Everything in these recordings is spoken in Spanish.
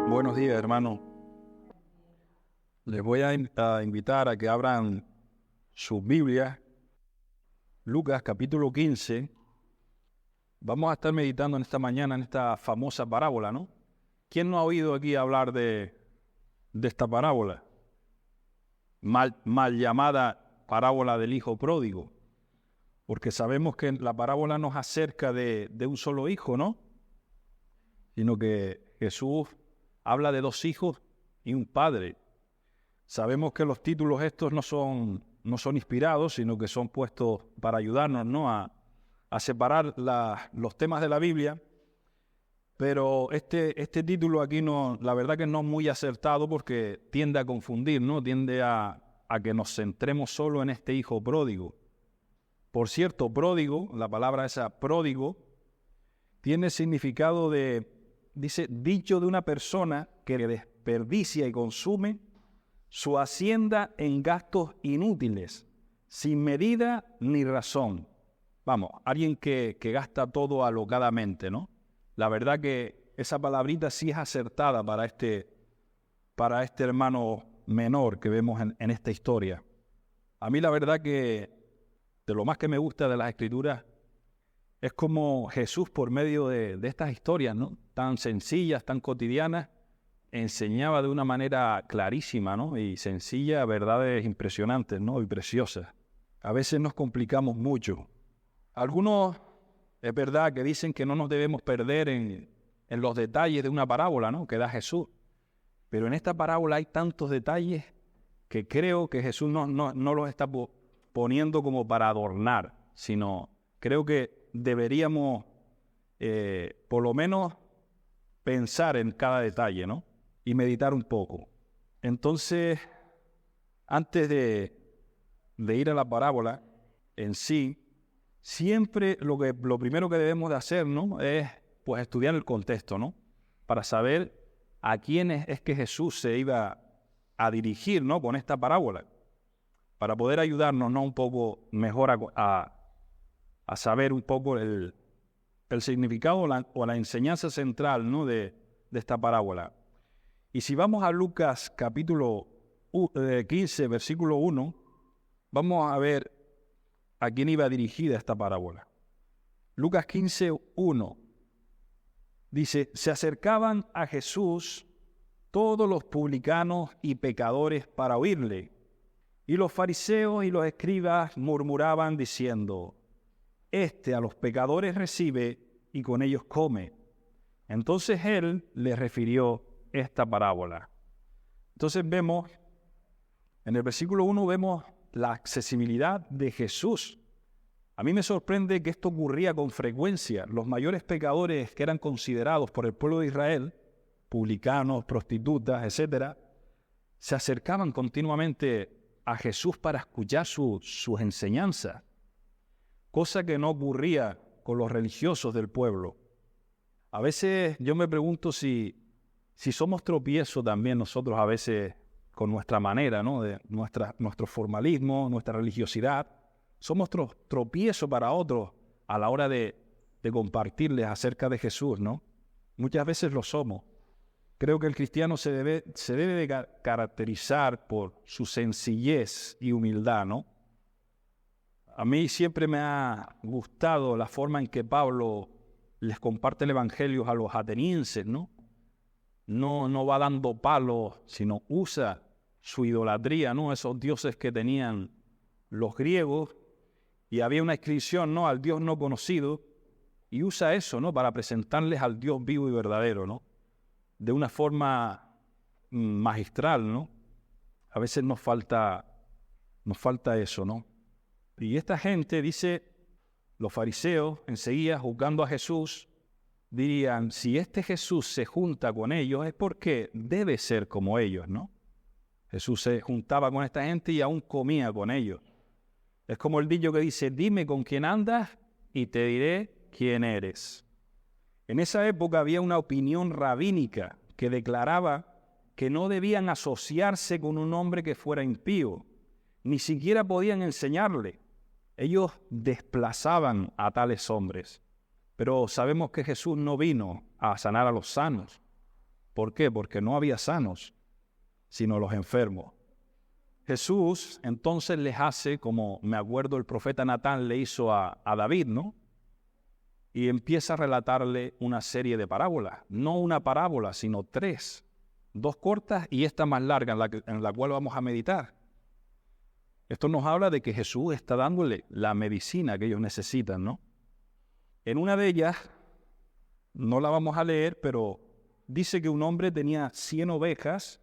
Buenos días, hermano. Les voy a invitar a que abran sus Biblias, Lucas capítulo 15. Vamos a estar meditando en esta mañana en esta famosa parábola, ¿no? ¿Quién no ha oído aquí hablar de esta parábola? Mal llamada parábola del hijo pródigo, porque sabemos que la parábola no es acerca de un solo hijo, ¿no? Sino que Jesús habla de dos hijos y un padre. Sabemos que los títulos estos no son inspirados, sino que son puestos para ayudarnos, ¿no? a separar los temas de la Biblia. Pero este título aquí la verdad que no es muy acertado porque tiende a confundir, ¿no? Tiende a que nos centremos solo en este hijo pródigo. Por cierto, pródigo, la palabra esa pródigo, tiene significado dice, dicho de una persona que desperdicia y consume su hacienda en gastos inútiles, sin medida ni razón. Vamos, alguien que gasta todo alocadamente, ¿no? La verdad que esa palabrita sí es acertada para este hermano menor que vemos en esta historia. A mí la verdad que de lo más que me gusta de las Escrituras es como Jesús por medio de estas historias, ¿no? Tan sencillas, tan cotidianas, enseñaba de una manera clarísima, ¿no? Y sencilla, verdades impresionantes, ¿no? Y preciosas. A veces nos complicamos mucho. Algunos, es verdad, que dicen que no nos debemos perder en los detalles de una parábola, ¿no? Que da Jesús. Pero en esta parábola hay tantos detalles que creo que Jesús no los está poniendo como para adornar, sino creo que deberíamos, por lo menos, pensar en cada detalle, ¿no? Y meditar un poco. Entonces, antes de ir a la parábola en sí, siempre lo primero que debemos de hacer, ¿no? Es pues estudiar el contexto, ¿no? Para saber a quiénes es que Jesús se iba a dirigir, ¿no? Con esta parábola. Para poder ayudarnos, ¿no? Un poco mejor a saber un poco el significado o la enseñanza central, ¿no? de esta parábola. Y si vamos a Lucas capítulo 15, versículo 1, vamos a ver a quién iba dirigida esta parábola. Lucas 15, 1 dice: se acercaban a Jesús todos los publicanos y pecadores para oírle, y los fariseos y los escribas murmuraban diciendo: este a los pecadores recibe y con ellos come. Entonces él les refirió esta parábola. Entonces vemos, en el versículo 1 vemos la accesibilidad de Jesús. A mí me sorprende que esto ocurría con frecuencia. Los mayores pecadores que eran considerados por el pueblo de Israel, publicanos, prostitutas, etc., se acercaban continuamente a Jesús para escuchar sus enseñanzas, cosa que no ocurría con los religiosos del pueblo. A veces yo me pregunto si somos tropiezos también nosotros a veces con nuestra manera, ¿no? De nuestro formalismo, nuestra religiosidad. Somos tropiezo para otros a la hora de compartirles acerca de Jesús, ¿no? Muchas veces lo somos. Creo que el cristiano se debe de caracterizar por su sencillez y humildad, ¿no? A mí siempre me ha gustado la forma en que Pablo les comparte el evangelio a los atenienses, ¿no? No va dando palos, sino usa su idolatría, ¿no? Esos dioses que tenían los griegos, y había una inscripción, ¿no? Al Dios no conocido, y usa eso, ¿no? Para presentarles al Dios vivo y verdadero, ¿no? De una forma magistral, ¿no? A veces nos falta eso, ¿no? Y esta gente, dice, los fariseos, enseguida juzgando a Jesús, dirían: si este Jesús se junta con ellos es porque debe ser como ellos, ¿no? Jesús se juntaba con esta gente y aún comía con ellos. Es como el dicho que dice: dime con quién andas y te diré quién eres. En esa época había una opinión rabínica que declaraba que no debían asociarse con un hombre que fuera impío, ni siquiera podían enseñarle. Ellos desplazaban a tales hombres. Pero sabemos que Jesús no vino a sanar a los sanos, ¿Por qué? Porque no había sanos, sino los enfermos. Jesús entonces les hace, como me acuerdo el profeta Natán le hizo a David, ¿no? Y empieza a relatarle una serie de parábolas. No una parábola, sino 3. 2 cortas y esta más larga en la cual vamos a meditar. Esto nos habla de que Jesús está dándole la medicina que ellos necesitan, ¿no? En una de ellas, no la vamos a leer, pero dice que un hombre tenía 100 ovejas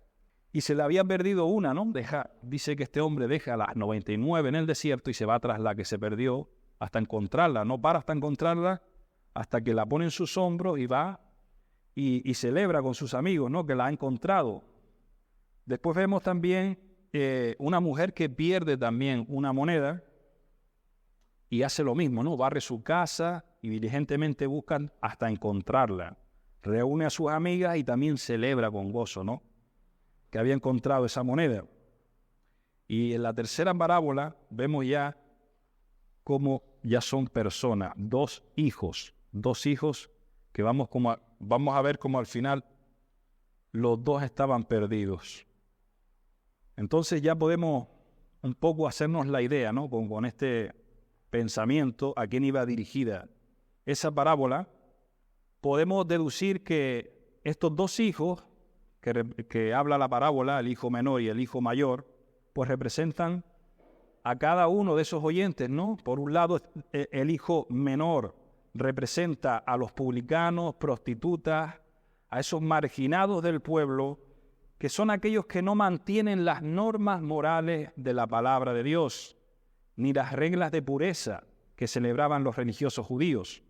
y se le había perdido una, ¿no? Dice que este hombre deja las 99 en el desierto y se va tras la que se perdió hasta encontrarla. No para hasta encontrarla, hasta que la pone en sus hombros y va y celebra con sus amigos, ¿no? Que la ha encontrado. Después vemos también una mujer que pierde también una moneda y hace lo mismo, ¿no? Barre su casa y diligentemente buscan hasta encontrarla. Reúne a sus amigas y también celebra con gozo, ¿no? Que había encontrado esa moneda. Y en la tercera parábola vemos ya cómo ya son personas, 2 hijos que vamos a ver cómo al final los 2 estaban perdidos. Entonces ya podemos un poco hacernos la idea, ¿no? Con este pensamiento a quién iba dirigida esa parábola. Podemos deducir que estos 2 hijos que habla la parábola, el hijo menor y el hijo mayor, pues representan a cada uno de esos oyentes, ¿no? Por un lado, el hijo menor representa a los publicanos, prostitutas, a esos marginados del pueblo, que son aquellos que no mantienen las normas morales de la palabra de Dios, ni las reglas de pureza que celebraban los religiosos judíos.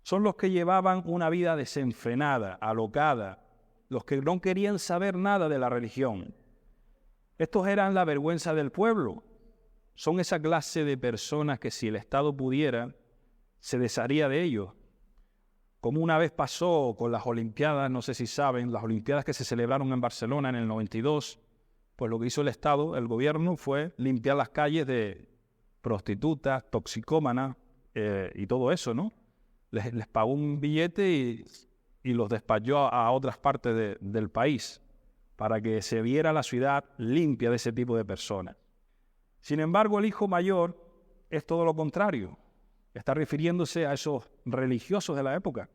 Son los que llevaban una vida desenfrenada, alocada, los que no querían saber nada de la religión. Estos eran la vergüenza del pueblo. Son esa clase de personas que si el Estado pudiera, se desharía de ellos. Como una vez pasó con las Olimpiadas, no sé si saben, las Olimpiadas que se celebraron en Barcelona en el 92, pues lo que hizo el Estado, el gobierno, fue limpiar las calles de prostitutas, toxicómanas y todo eso, ¿no? Les pagó un billete y los despachó a otras partes del país para que se viera la ciudad limpia de ese tipo de personas. Sin embargo, el hijo mayor es todo lo contrario. Está refiriéndose a esos religiosos de la época,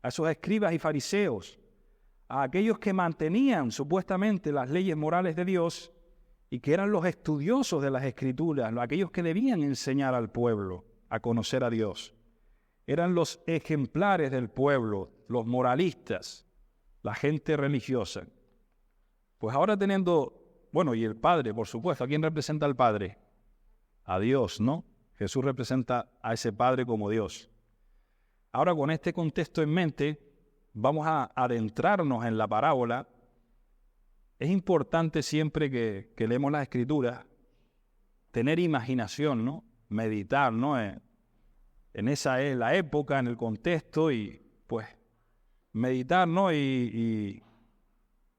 a esos escribas y fariseos, a aquellos que mantenían supuestamente las leyes morales de Dios y que eran los estudiosos de las Escrituras, aquellos que debían enseñar al pueblo a conocer a Dios. Eran los ejemplares del pueblo, los moralistas, la gente religiosa. Pues ahora y el Padre, por supuesto, ¿a quién representa al Padre? A Dios, ¿no? Jesús representa a ese Padre como Dios. Ahora, con este contexto en mente, vamos a adentrarnos en la parábola. Es importante siempre que leemos las Escrituras, tener imaginación, ¿no? Meditar, ¿no? En esa es la época, en el contexto y pues meditar, ¿no? Y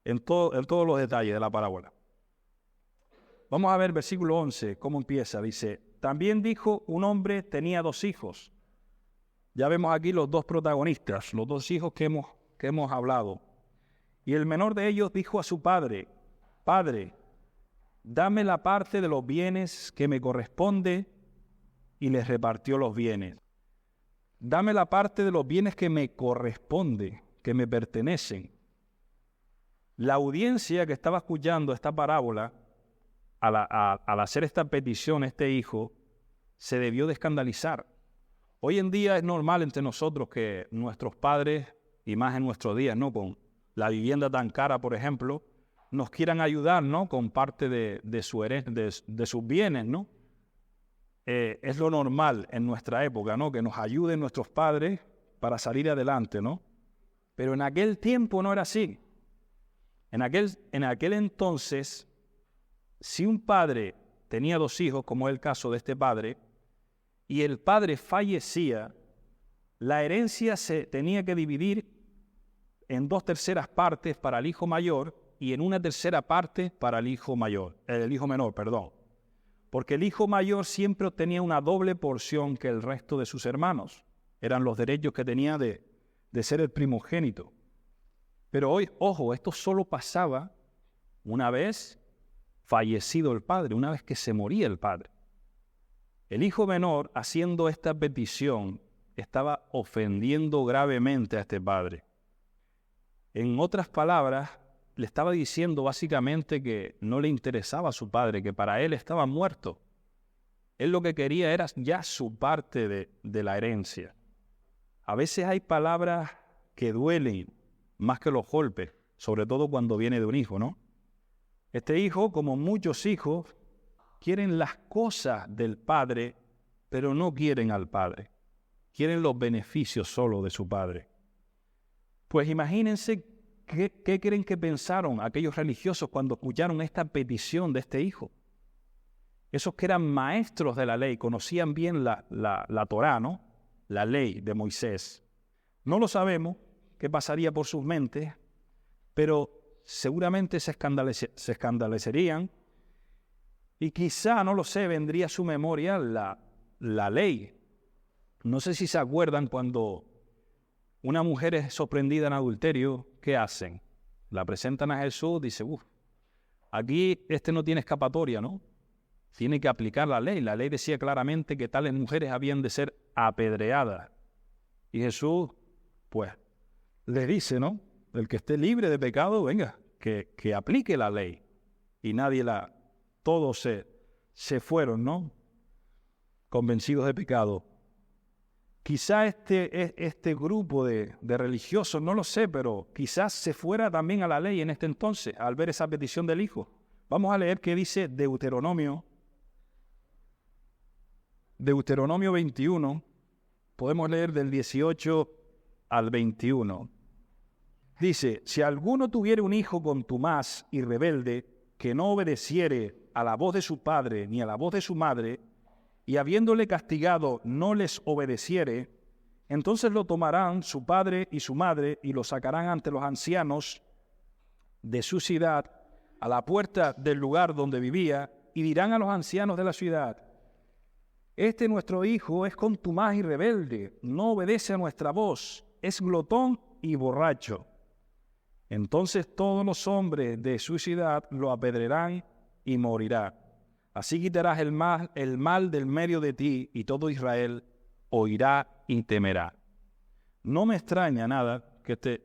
en todos los detalles de la parábola. Vamos a ver versículo 11, cómo empieza. Dice, también dijo un hombre tenía 2 hijos. Ya vemos aquí los 2 protagonistas, los 2 hijos que hemos hablado. Y el menor de ellos dijo a su padre, Padre, dame la parte de los bienes que me corresponde, y les repartió los bienes. Dame la parte de los bienes que me corresponde, que me pertenecen. La audiencia que estaba escuchando esta parábola, al hacer esta petición, este hijo, se debió de escandalizar. Hoy en día es normal entre nosotros que nuestros padres, y más en nuestros días, ¿no? Con la vivienda tan cara, por ejemplo, nos quieran ayudar, ¿no? Con parte de sus bienes, ¿no? Es lo normal en nuestra época, ¿no? Que nos ayuden nuestros padres para salir adelante, ¿no? Pero en aquel tiempo no era así. En aquel entonces, si un padre tenía 2 hijos, como es el caso de este padre, y el padre fallecía, la herencia se tenía que dividir en 2/3 partes para el hijo mayor y en 1/3 parte para el hijo menor, perdón. Porque el hijo mayor siempre obtenía una doble porción que el resto de sus hermanos. Eran los derechos que tenía de ser el primogénito. Pero hoy, ojo, esto solo pasaba una vez fallecido el padre, una vez que se moría el padre. El hijo menor, haciendo esta petición, estaba ofendiendo gravemente a este padre. En otras palabras, le estaba diciendo básicamente que no le interesaba a su padre, que para él estaba muerto. Él lo que quería era ya su parte de la herencia. A veces hay palabras que duelen más que los golpes, sobre todo cuando viene de un hijo, ¿no? Este hijo, como muchos hijos, quieren las cosas del padre, pero no quieren al padre. Quieren los beneficios solo de su padre. Pues imagínense qué creen que pensaron aquellos religiosos cuando escucharon esta petición de este hijo. Esos que eran maestros de la ley, conocían bien la Torá, ¿no? La ley de Moisés. No lo sabemos qué pasaría por sus mentes, pero seguramente se escandalecerían y quizá, no lo sé, vendría a su memoria la ley. No sé si se acuerdan cuando una mujer es sorprendida en adulterio, ¿qué hacen? La presentan a Jesús, dice, aquí no tiene escapatoria, ¿no? Tiene que aplicar la ley. La ley decía claramente que tales mujeres habían de ser apedreadas. Y Jesús, pues, les dice, ¿no? El que esté libre de pecado, venga, que aplique la ley. Y todos se fueron, ¿no? Convencidos de pecado. Quizá este grupo de religiosos, no lo sé, pero quizás se fuera también a la ley en este entonces, al ver esa petición del hijo. Vamos a leer qué dice Deuteronomio 21, podemos leer del 18 al 21. Dice, si alguno tuviere un hijo contumaz y rebelde, que no obedeciere a la voz de su padre ni a la voz de su madre, y habiéndole castigado no les obedeciere, entonces lo tomarán su padre y su madre y lo sacarán ante los ancianos de su ciudad, a la puerta del lugar donde vivía, y dirán a los ancianos de la ciudad, nuestro hijo es contumaz y rebelde, no obedece a nuestra voz, es glotón y borracho. Entonces todos los hombres de su ciudad lo apedrearán y morirá. Así quitarás el mal del medio de ti, y todo Israel oirá y temerá. No me extraña nada que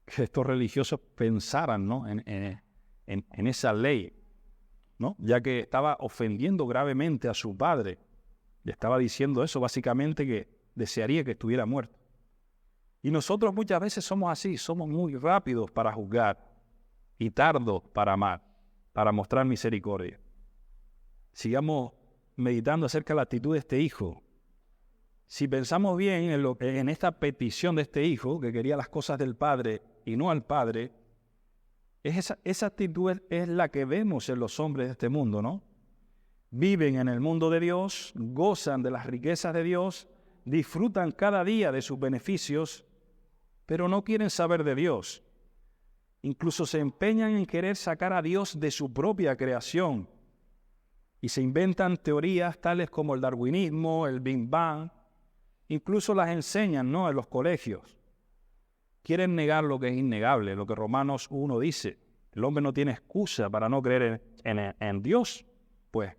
estos religiosos pensaran, ¿no? en esa ley, ¿no? Ya que estaba ofendiendo gravemente a su padre. Le estaba diciendo eso, básicamente que desearía que estuviera muerto. Y nosotros muchas veces somos así, somos muy rápidos para juzgar y tardos para amar, para mostrar misericordia. Sigamos meditando acerca de la actitud de este hijo. Si pensamos bien en esta petición de este hijo, que quería las cosas del padre y no al padre, esa actitud es la que vemos en los hombres de este mundo, ¿no? Viven en el mundo de Dios, gozan de las riquezas de Dios, disfrutan cada día de sus beneficios, pero no quieren saber de Dios. Incluso se empeñan en querer sacar a Dios de su propia creación y se inventan teorías tales como el darwinismo, el Big Bang, incluso las enseñan, ¿no?, en los colegios. Quieren negar lo que es innegable, lo que Romanos 1 dice. El hombre no tiene excusa para no creer en Dios, pues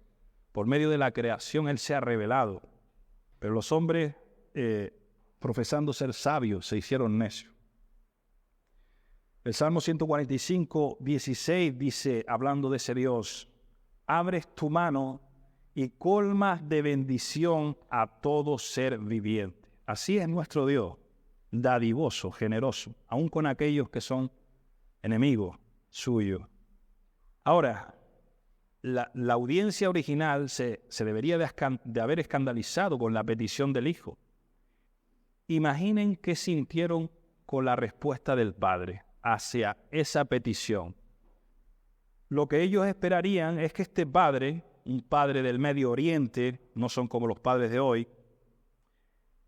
por medio de la creación Él se ha revelado. Pero los hombres, profesando ser sabios, se hicieron necios. El Salmo 145, 16 dice, hablando de ese Dios, abres tu mano y colmas de bendición a todo ser viviente. Así es nuestro Dios, dadivoso, generoso, aun con aquellos que son enemigos suyos. Ahora, la audiencia original se debería de haber escandalizado con la petición del hijo. Imaginen qué sintieron con la respuesta del padre hacia esa petición. Lo que ellos esperarían es que este padre, un padre del Medio Oriente, no son como los padres de hoy,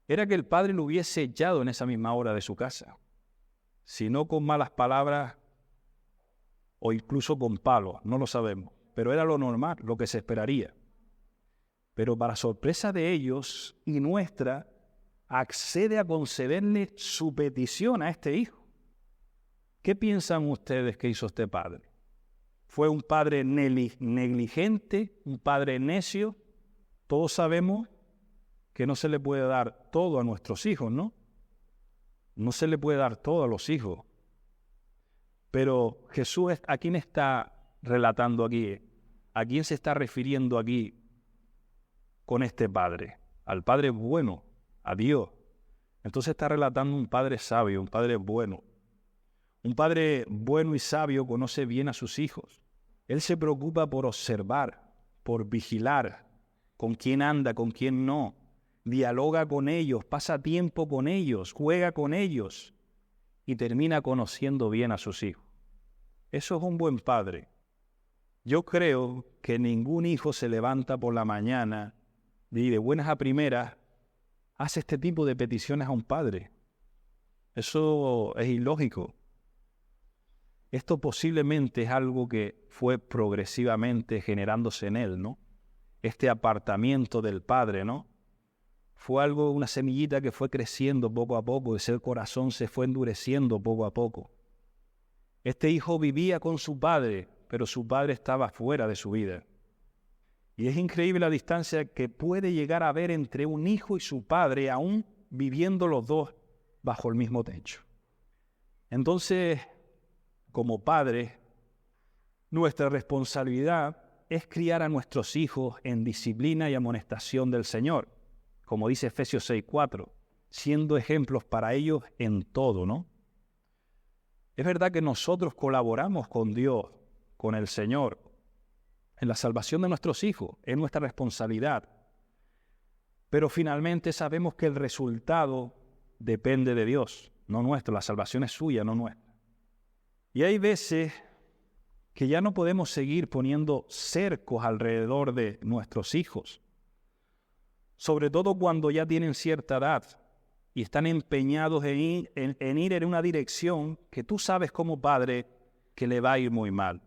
era que el padre lo hubiese echado en esa misma hora de su casa, sino con malas palabras o incluso con palos, no lo sabemos, pero era lo normal, lo que se esperaría. Pero para sorpresa de ellos y nuestra, accede a concederle su petición a este hijo. ¿Qué piensan ustedes que hizo este padre? ¿Fue un padre negligente, un padre necio? Todos sabemos que no se le puede dar todo a nuestros hijos, ¿no? No se le puede dar todo a los hijos. Pero Jesús, ¿a quién está relatando aquí? ¿A quién se está refiriendo aquí con este padre? Al Padre bueno, a Dios. Entonces está relatando un padre sabio, un padre bueno. Un padre bueno y sabio conoce bien a sus hijos. Él se preocupa por observar, por vigilar, con quién anda, con quién no. Dialoga con ellos, pasa tiempo con ellos, juega con ellos y termina conociendo bien a sus hijos. Eso es un buen padre. Yo creo que ningún hijo se levanta por la mañana y de buenas a primeras hace este tipo de peticiones a un padre. Eso es ilógico. Esto posiblemente es algo que fue progresivamente generándose en él, ¿no? Este apartamiento del padre, ¿no? Fue algo, una semillita que fue creciendo poco a poco, ese corazón se fue endureciendo poco a poco. Este hijo vivía con su padre, pero su padre estaba fuera de su vida. Y es increíble la distancia que puede llegar a haber entre un hijo y su padre, aún viviendo los dos bajo el mismo techo. Entonces, como padres, nuestra responsabilidad es criar a nuestros hijos en disciplina y amonestación del Señor, como dice Efesios 6:4, siendo ejemplos para ellos en todo, ¿no? Es verdad que nosotros colaboramos con Dios, con el Señor, en la salvación de nuestros hijos, es nuestra responsabilidad. Pero finalmente sabemos que el resultado depende de Dios, no nuestro, la salvación es suya, no nuestra. Y hay veces que ya no podemos seguir poniendo cercos alrededor de nuestros hijos, sobre todo cuando ya tienen cierta edad y están empeñados en ir en una dirección que tú sabes como padre que le va a ir muy mal.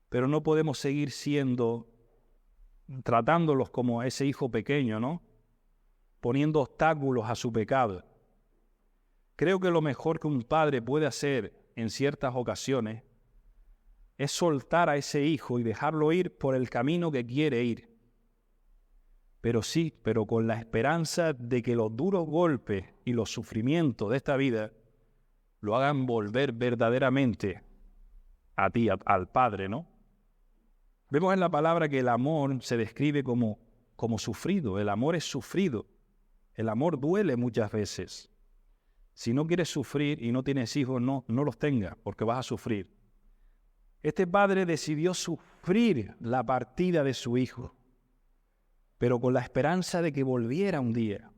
Pero no podemos seguir tratándolos como a ese hijo pequeño, ¿no? Poniendo obstáculos a su pecado. Creo que lo mejor que un padre puede hacer en ciertas ocasiones es soltar a ese hijo y dejarlo ir por el camino que quiere ir. Pero con la esperanza de que los duros golpes y los sufrimientos de esta vida lo hagan volver verdaderamente a ti, al Padre, ¿no? Vemos en la palabra que el amor se describe como sufrido. El amor es sufrido. El amor duele muchas veces. Si no quieres sufrir y no tienes hijos, no los tengas, porque vas a sufrir. Este padre decidió sufrir la partida de su hijo, pero con la esperanza de que volviera un día.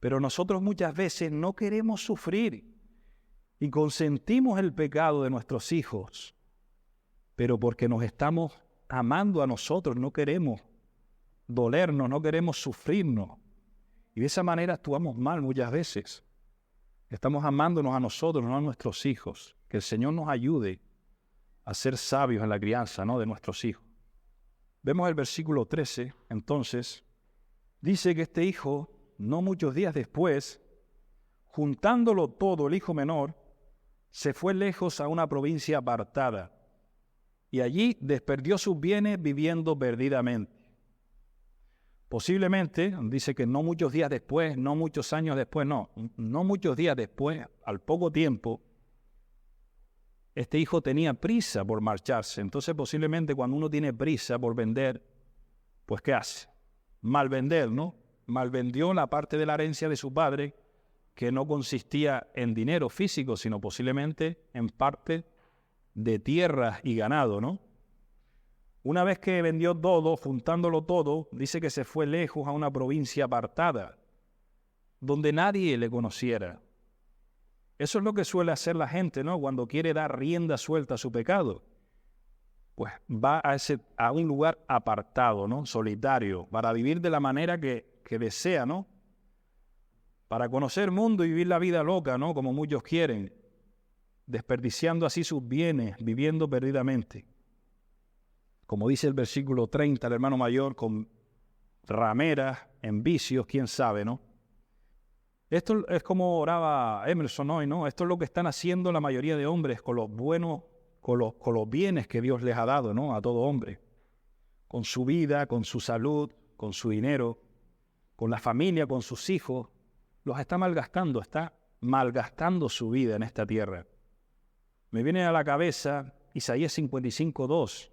Pero nosotros muchas veces no queremos sufrir y consentimos el pecado de nuestros hijos, pero porque nos estamos amando a nosotros, no queremos dolernos, no queremos sufrirnos. Y de esa manera actuamos mal muchas veces. Estamos amándonos a nosotros, no a nuestros hijos. Que el Señor nos ayude a ser sabios en la crianza, ¿no?, de nuestros hijos. Vemos el versículo 13, entonces, dice que este hijo, no muchos días después, juntándolo todo el hijo menor, se fue lejos a una provincia apartada, y allí desperdió sus bienes viviendo perdidamente. Posiblemente, dice que no muchos días después, no muchos años después, no muchos días después, al poco tiempo, este hijo tenía prisa por marcharse. Entonces posiblemente cuando uno tiene prisa por vender, pues ¿qué hace? Malvender, ¿no? Malvendió la parte de la herencia de su padre que no consistía en dinero físico, sino posiblemente en parte de tierras y ganado, ¿no? Una vez que vendió todo, juntándolo todo, dice que se fue lejos a una provincia apartada, donde nadie le conociera. Eso es lo que suele hacer la gente, ¿no? Cuando quiere dar rienda suelta a su pecado. Pues va a un lugar apartado, ¿no? Solitario, para vivir de la manera que desea, ¿no? Para conocer el mundo y vivir la vida loca, ¿no? Como muchos quieren, desperdiciando así sus bienes, viviendo perdidamente. Como dice el versículo 30, el hermano mayor, con rameras, en vicios, quién sabe, ¿no? Esto es como oraba Emerson hoy, ¿no? Esto es lo que están haciendo la mayoría de hombres con los buenos, con los bienes que Dios les ha dado, ¿no? A todo hombre. Con su vida, con su salud, con su dinero, con la familia, con sus hijos. Los está malgastando su vida en esta tierra. Me viene a la cabeza Isaías 55:2.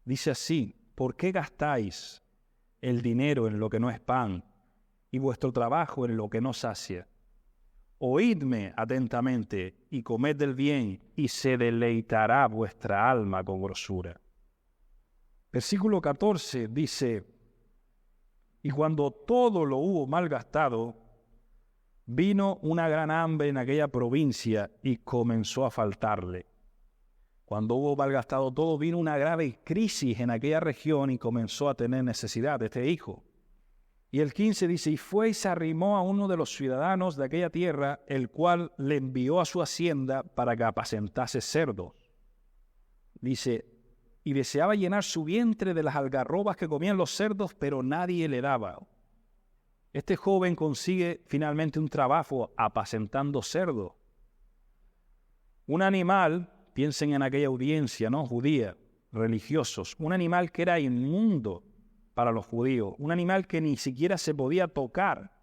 Dice así: ¿por qué gastáis el dinero en lo que no es pan y vuestro trabajo en lo que no sacia? Oídme atentamente y comed del bien, y se deleitará vuestra alma con grosura. Versículo 14 dice: y cuando todo lo hubo malgastado, vino una gran hambre en aquella provincia y comenzó a faltarle. Cuando hubo malgastado todo, vino una grave crisis en aquella región y comenzó a tener necesidad de este hijo. Y el 15 dice: y fue y se arrimó a uno de los ciudadanos de aquella tierra, el cual le envió a su hacienda para que apacentase cerdos. Dice: y deseaba llenar su vientre de las algarrobas que comían los cerdos, pero nadie le daba. Este joven consigue finalmente un trabajo apacentando cerdos. Un animal, piensen en aquella audiencia, ¿no?, judía, religiosos, un animal que era inmundo para los judíos, un animal que ni siquiera se podía tocar.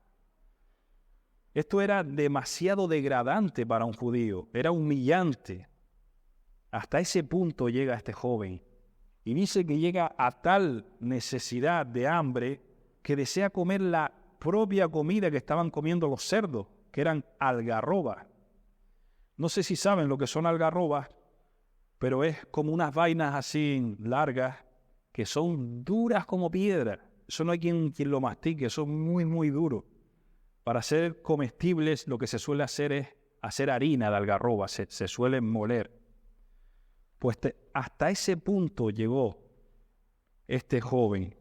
Esto era demasiado degradante para un judío, era humillante. Hasta ese punto llega este joven. Y dice que llega a tal necesidad de hambre que desea comer la propia comida que estaban comiendo los cerdos, que eran algarrobas. No sé si saben lo que son algarrobas, pero es como unas vainas así largas que son duras como piedra. Eso no hay quien lo mastique, son muy, muy duros. Para ser comestibles lo que se suele hacer es hacer harina de algarroba, se suelen moler. Pues hasta ese punto llegó este joven,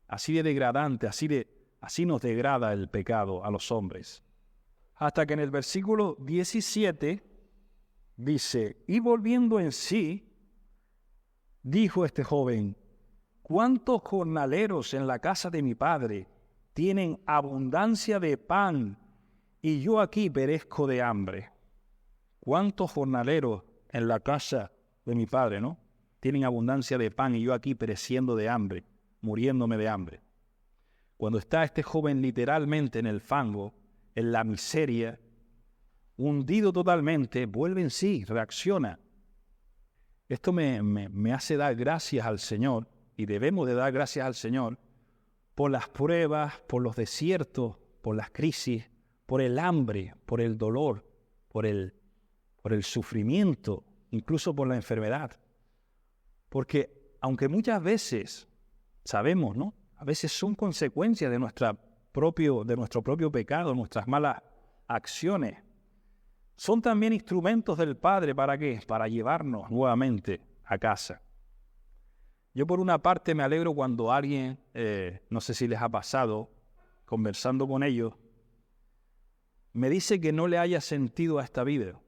así de degradante, así nos degrada el pecado a los hombres. Hasta que en el versículo 17 dice: y volviendo en sí, dijo este joven: ¿cuántos jornaleros en la casa de mi padre tienen abundancia de pan y yo aquí perezco de hambre? ¿Cuántos jornaleros en la casa de mi padre, ¿no?, tienen abundancia de pan y yo aquí pereciendo de hambre, muriéndome de hambre? Cuando está este joven literalmente en el fango, en la miseria, hundido totalmente, vuelve en sí, reacciona. Esto me hace dar gracias al Señor, y debemos de dar gracias al Señor por las pruebas, por los desiertos, por las crisis, por el hambre, por el dolor, por el sufrimiento, incluso por la enfermedad. Porque aunque muchas veces sabemos, ¿no?, a veces son consecuencias de nuestro propio pecado, nuestras malas acciones, son también instrumentos del Padre. ¿Para qué? Para llevarnos nuevamente a casa. Yo por una parte me alegro cuando alguien, no sé si les ha pasado, conversando con ellos, me dice que no le haya sentido a esta vida,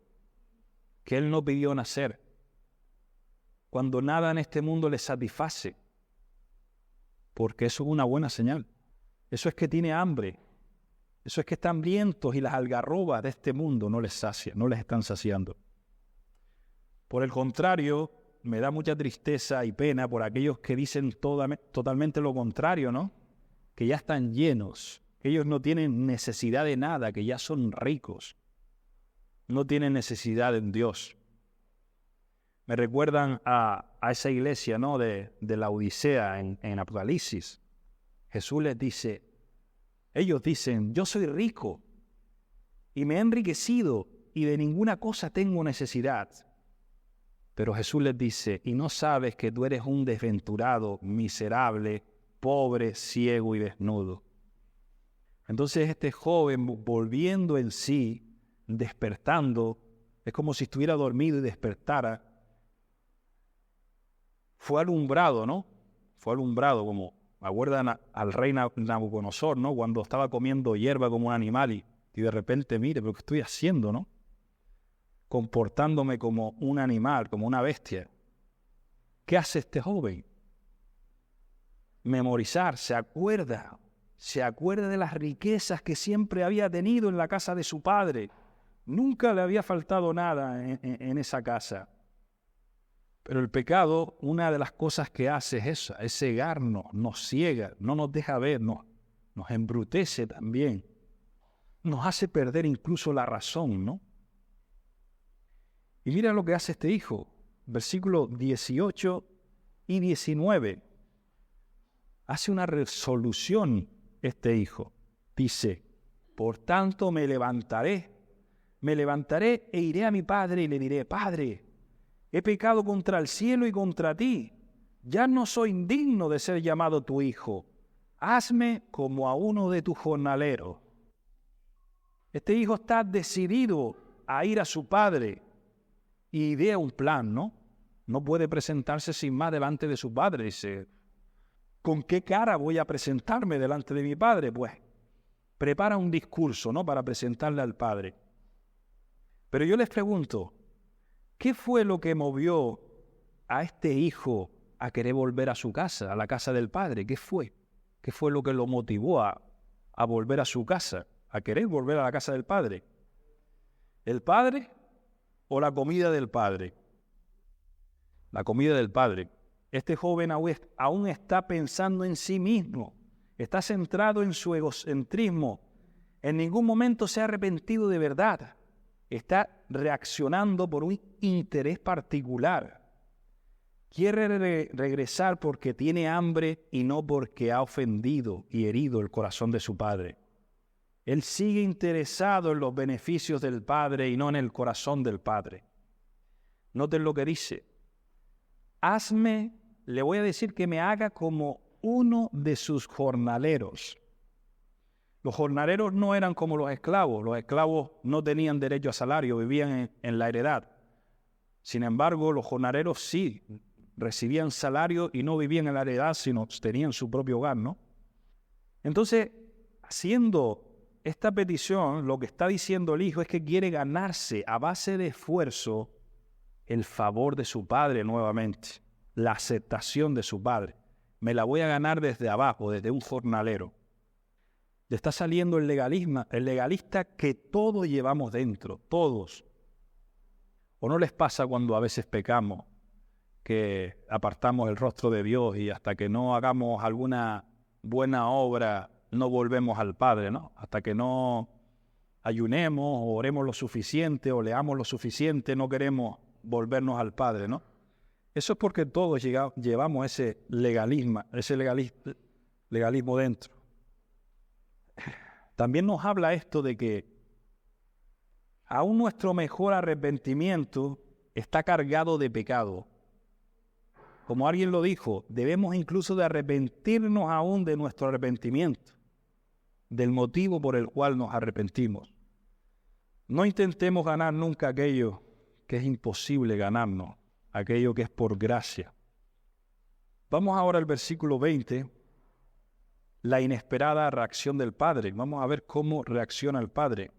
que él no pidió nacer, cuando nada en este mundo le satisface, porque eso es una buena señal. Eso es que tiene hambre, eso es que están hambrientos y las algarrobas de este mundo no les están saciando. Por el contrario, me da mucha tristeza y pena por aquellos que dicen totalmente lo contrario, ¿no?, que ya están llenos, que ellos no tienen necesidad de nada, que ya son ricos, no tienen necesidad en Dios. Me recuerdan a esa iglesia, ¿no?, de la Odisea en Apocalipsis. Jesús les dice, ellos dicen: yo soy rico y me he enriquecido y de ninguna cosa tengo necesidad. Pero Jesús les dice: ¿y no sabes que tú eres un desventurado, miserable, pobre, ciego y desnudo? Entonces este joven, volviendo en sí, despertando, es como si estuviera dormido y despertara, fue alumbrado, ¿no? Fue alumbrado, como acuerdan al rey Nabucodonosor, ¿no?, cuando estaba comiendo hierba como un animal y de repente, mire, ¿pero qué estoy haciendo, no? Comportándome como un animal, como una bestia. ¿Qué hace este joven? Memorizar, se se acuerda de las riquezas que siempre había tenido en la casa de su padre. Nunca le había faltado nada en esa casa. Pero el pecado, una de las cosas que hace es esa, es cegarnos, nos ciega, no nos deja ver, nos embrutece también. Nos hace perder incluso la razón, ¿no? Y mira lo que hace este hijo, versículos 18 y 19. Hace una resolución este hijo. Dice, por tanto me levantaré e iré a mi padre y le diré, Padre, he pecado contra el cielo y contra ti. Ya no soy digno de ser llamado tu hijo. Hazme como a uno de tus jornaleros. Este hijo está decidido a ir a su padre y idea un plan, ¿no? No puede presentarse sin más delante de su padre. Dice, ¿con qué cara voy a presentarme delante de mi padre? Pues prepara un discurso, ¿no? Para presentarle al padre. Pero yo les pregunto, ¿qué fue lo que movió a este hijo a querer volver a su casa, a la casa del padre? ¿Qué fue? ¿Qué fue lo que lo motivó a volver a su casa, a querer volver a la casa del padre? ¿El padre o la comida del padre? La comida del padre. Este joven aún está pensando en sí mismo, está centrado en su egocentrismo. En ningún momento se ha arrepentido de verdad. Está reaccionando por un interés particular. Quiere regresar porque tiene hambre y no porque ha ofendido y herido el corazón de su padre. Él sigue interesado en los beneficios del padre y no en el corazón del padre. Noten lo que dice. Le voy a decir que me haga como uno de sus jornaleros. Los jornaleros no eran como los esclavos no tenían derecho a salario, vivían en la heredad. Sin embargo, los jornaleros sí recibían salario y no vivían en la heredad, sino tenían su propio hogar, ¿no? Entonces, haciendo esta petición, lo que está diciendo el hijo es que quiere ganarse a base de esfuerzo el favor de su padre nuevamente, la aceptación de su padre. Me la voy a ganar desde abajo, desde un jornalero. Le está saliendo el legalista que todos llevamos dentro, todos. ¿O no les pasa cuando a veces pecamos, que apartamos el rostro de Dios y hasta que no hagamos alguna buena obra no volvemos al Padre, ¿no? Hasta que no ayunemos o oremos lo suficiente o leamos lo suficiente, no queremos volvernos al Padre, ¿no? Eso es porque todos llevamos ese legalismo dentro. También nos habla esto de que aún nuestro mejor arrepentimiento está cargado de pecado. Como alguien lo dijo, debemos incluso de arrepentirnos aún de nuestro arrepentimiento, del motivo por el cual nos arrepentimos. No intentemos ganar nunca aquello que es imposible ganarnos, aquello que es por gracia. Vamos ahora al versículo 20, la inesperada reacción del padre. Vamos a ver cómo reacciona el padre.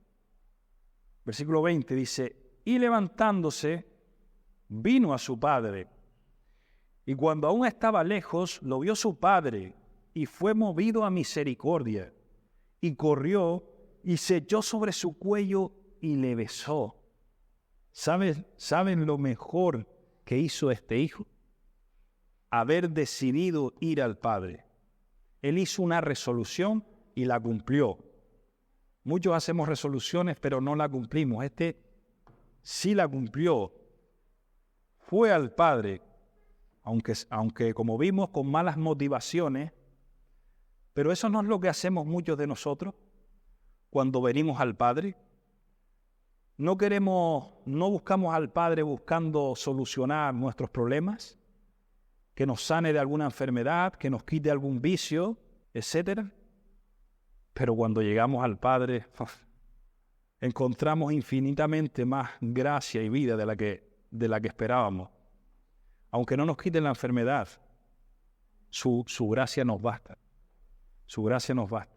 Versículo 20 dice, y levantándose, vino a su padre. Y cuando aún estaba lejos, lo vio su padre, y fue movido a misericordia. Y corrió, y se echó sobre su cuello, y le besó. ¿Saben lo mejor que hizo este hijo? Haber decidido ir al padre. Él hizo una resolución y la cumplió. Muchos hacemos resoluciones, pero no la cumplimos. Este sí la cumplió. Fue al padre, aunque como vimos, con malas motivaciones, pero eso no es lo que hacemos muchos de nosotros cuando venimos al Padre. No buscamos al Padre buscando solucionar nuestros problemas, que nos sane de alguna enfermedad, que nos quite algún vicio, etc. Pero cuando llegamos al Padre, encontramos infinitamente más gracia y vida de la que esperábamos. Aunque no nos quiten la enfermedad, su gracia nos basta. Su gracia nos basta.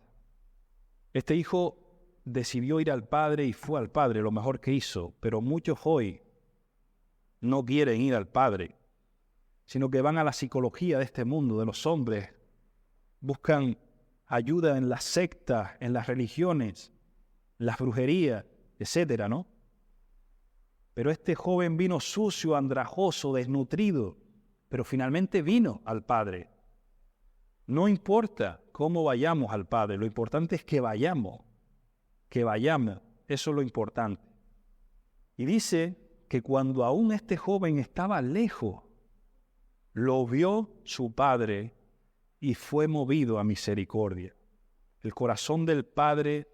Este hijo decidió ir al Padre y fue al Padre, lo mejor que hizo. Pero muchos hoy no quieren ir al Padre, sino que van a la psicología de este mundo, de los hombres. Buscan ayuda en las sectas, en las religiones, las brujerías, etcétera, ¿no? Pero este joven vino sucio, andrajoso, desnutrido, pero finalmente vino al Padre. No importa cómo vayamos al Padre, lo importante es que vayamos, eso es lo importante. Y dice que cuando aún este joven estaba lejos, lo vio su Padre y fue movido a misericordia. El corazón del Padre,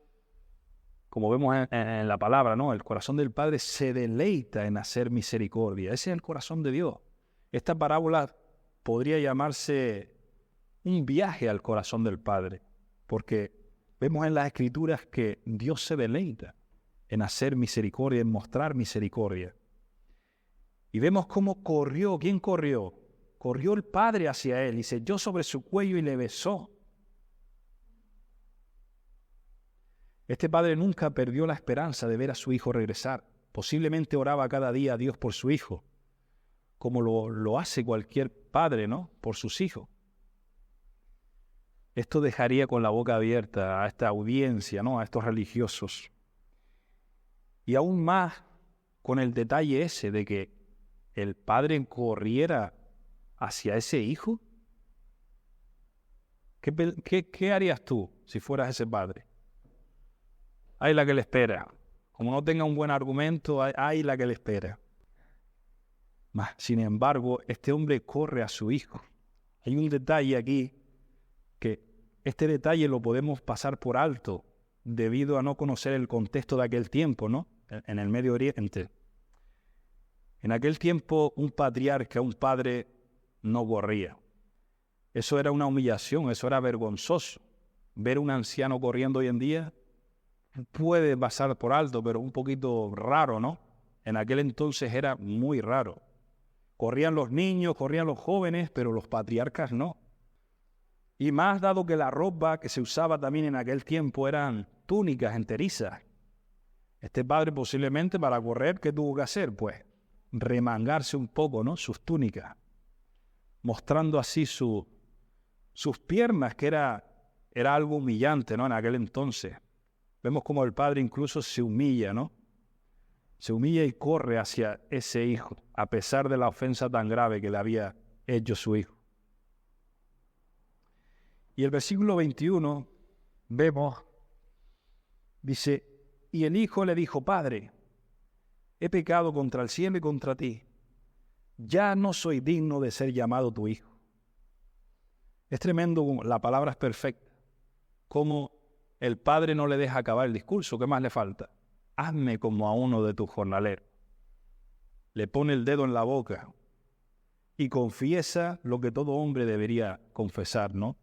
como vemos en la palabra, ¿no? El corazón del Padre se deleita en hacer misericordia. Ese es el corazón de Dios. Esta parábola podría llamarse un viaje al corazón del Padre, porque vemos en las Escrituras que Dios se deleita en hacer misericordia, en mostrar misericordia. Y vemos cómo corrió. ¿Quién corrió? Corrió el Padre hacia él y se echó sobre su cuello y le besó. Este padre nunca perdió la esperanza de ver a su hijo regresar. Posiblemente oraba cada día a Dios por su hijo, como lo hace cualquier padre, ¿no? Por sus hijos. Esto dejaría con la boca abierta a esta audiencia, ¿no? A estos religiosos. Y aún más con el detalle ese de que el padre corriera hacia ese hijo. ¿Qué harías tú si fueras ese padre? Hay la que le espera. Como no tenga un buen argumento, hay la que le espera. Sin embargo, este hombre corre a su hijo. Hay un detalle aquí que este detalle lo podemos pasar por alto debido a no conocer el contexto de aquel tiempo, ¿no? En el Medio Oriente. En aquel tiempo, un patriarca, un padre, no corría. Eso era una humillación, eso era vergonzoso. Ver un anciano corriendo hoy en día puede pasar por alto, pero un poquito raro, ¿no? En aquel entonces era muy raro. Corrían los niños, corrían los jóvenes, pero los patriarcas no. Y más dado que la ropa que se usaba también en aquel tiempo eran túnicas enterizas. Este padre posiblemente para correr, ¿qué tuvo que hacer? Pues remangarse un poco, ¿no? Sus túnicas, mostrando así sus piernas, que era algo humillante, ¿no? En aquel entonces. Vemos como el padre incluso se humilla, ¿no? Se humilla y corre hacia ese hijo, a pesar de la ofensa tan grave que le había hecho su hijo. Y el versículo 21 vemos, dice, y el hijo le dijo, Padre, he pecado contra el cielo y contra ti. Ya no soy digno de ser llamado tu hijo. Es tremendo, la palabra es perfecta. Como el padre no le deja acabar el discurso, ¿qué más le falta? Hazme como a uno de tus jornaleros. Le pone el dedo en la boca y confiesa lo que todo hombre debería confesar, ¿no?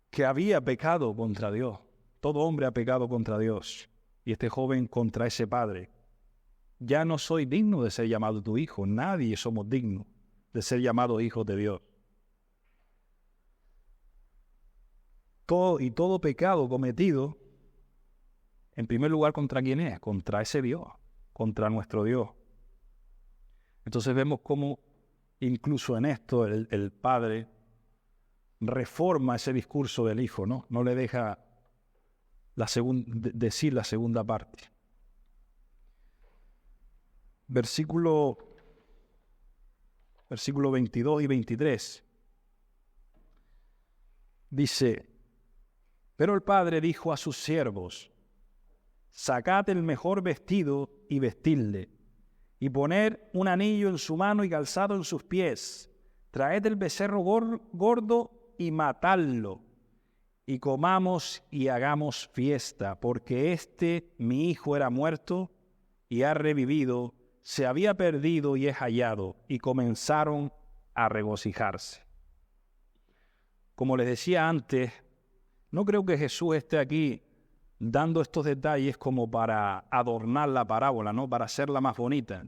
Que había pecado contra Dios. Todo hombre ha pecado contra Dios. Y este joven contra ese padre. Ya no soy digno de ser llamado tu hijo. Nadie somos dignos de ser llamados hijos de Dios. Todo pecado cometido, en primer lugar, ¿contra quién es? Contra ese Dios, contra nuestro Dios. Entonces vemos cómo incluso en esto el padre reforma ese discurso del hijo, ¿no? No le deja decir la segunda parte. Versículo 22 y 23. Dice, pero el padre dijo a sus siervos, sacad el mejor vestido y vestidle, y poned un anillo en su mano y calzado en sus pies. Traed el becerro gordo y matadlo, y comamos y hagamos fiesta, porque mi hijo era muerto y ha revivido, se había perdido y es hallado, y comenzaron a regocijarse. Como les decía antes, no creo que Jesús esté aquí dando estos detalles como para adornar la parábola, ¿no? Para hacerla más bonita.